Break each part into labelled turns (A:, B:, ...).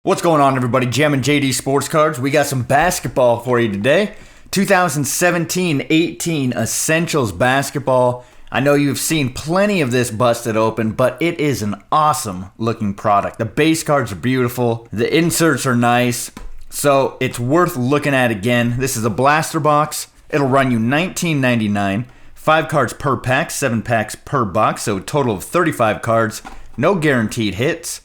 A: What's going on, everybody? Jammin JD Sports Cards. We got some basketball for you today. 2017-18 Essentials Basketball. I know you've seen plenty of this busted open, but it is an awesome looking product. The base cards are beautiful. The inserts are nice. So it's worth looking at again. This is a blaster box. It'll run you $19.99. 5 cards per pack, 7 packs per box, so a total of 35 cards. No guaranteed hits.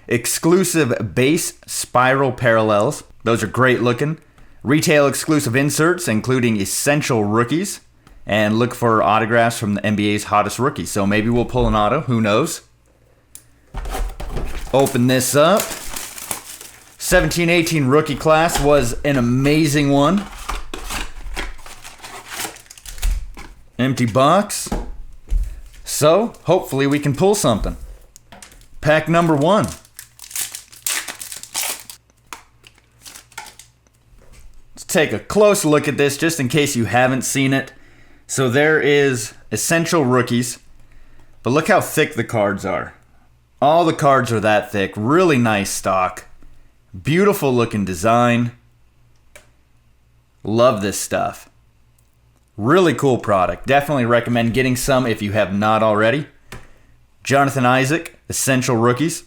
A: Exclusive base spiral parallels. Those are great looking. Retail exclusive inserts, including essential rookies. And look for autographs from the NBA's hottest rookies. So maybe we'll pull an auto. Who knows? Open this up. 17-18 rookie class was an amazing one. Empty box. So hopefully we can pull something. Pack number 1. Take a close look at this just in case you haven't seen it. So there is essential rookies, but look how thick the cards are. All the cards are that thick. Really nice stock. Beautiful looking design. Love this stuff. Really cool product. Definitely recommend getting some if you have not already. Jonathan Isaac, essential rookies.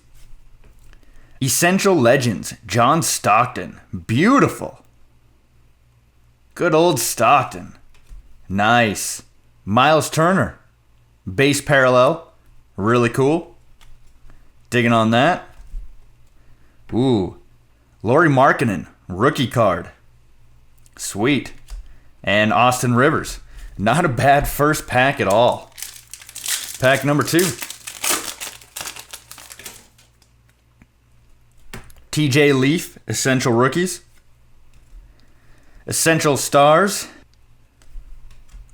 A: Essential Legends, John Stockton. Beautiful. Good old Stockton. Nice. Miles Turner. Base parallel. Really cool. Digging on that. Ooh. Lauri Markkanen. Rookie card. Sweet. And Austin Rivers. Not a bad first pack at all. Pack number 2. TJ Leaf. Essential rookies. Essential Stars.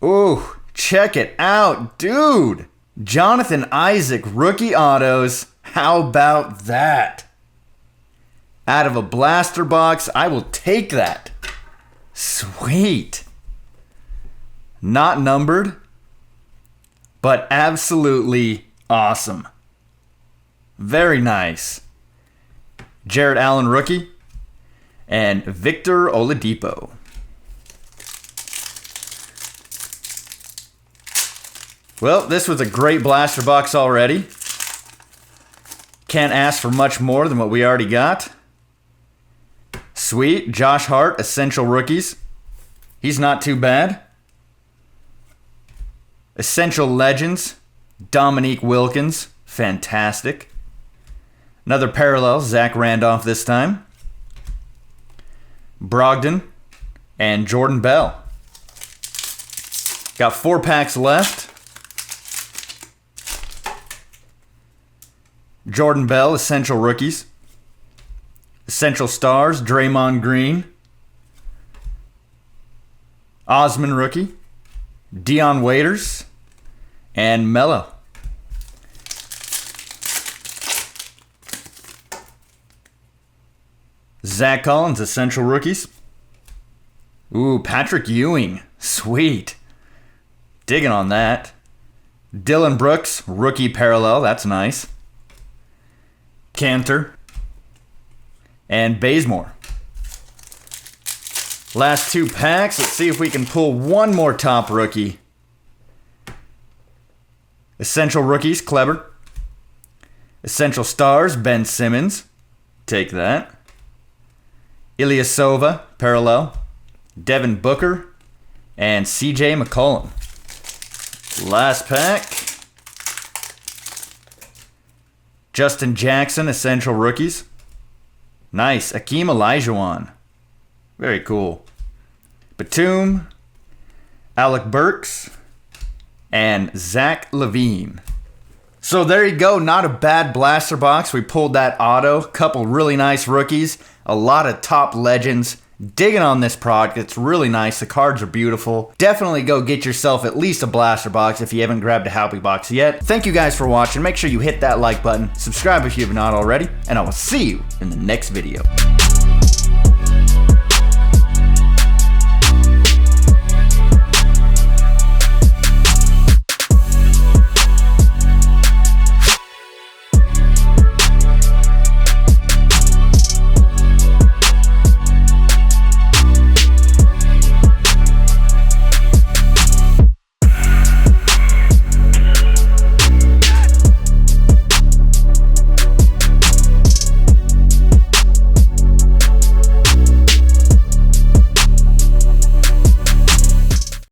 A: Ooh, check it out, dude. Jonathan Isaac rookie autos. How about that? Out of a blaster box, I will take that. Sweet. Not numbered, but absolutely awesome. Very nice. Jarrett Allen rookie and Victor Oladipo. Well, this was a great blaster box already. Can't ask for much more than what we already got. Sweet. Josh Hart, essential rookies. He's not too bad. Essential Legends, Dominique Wilkins. Fantastic. Another parallel, Zach Randolph this time. Brogdon and Jordan Bell. Got 4 packs left. Jordan Bell, essential rookies. Essential Stars, Draymond Green. Osman rookie. Dion Waiters. And Melo. Zach Collins, essential rookies. Ooh, Patrick Ewing. Sweet. Digging on that. Dylan Brooks, rookie parallel. That's nice. Cantor. And Bazemore. Last 2 packs. Let's see if we can pull one more top rookie. Essential rookies, Kleber. Essential Stars, Ben Simmons. Take that. Ilyasova, parallel. Devin Booker. And CJ McCollum. Last pack. Justin Jackson, essential rookies. Nice. Akeem Olajuwon. Very cool. Batum. Alec Burks. And Zach LaVine. So there you go. Not a bad blaster box. We pulled that auto. Couple really nice rookies. A lot of top legends. Digging on this product. It's really nice. The cards are beautiful. Definitely go get yourself at least a blaster box if you haven't grabbed a Happy Box yet. Thank you guys for watching. Make sure you hit that like button. Subscribe if you have not already. And I will see you in the next video.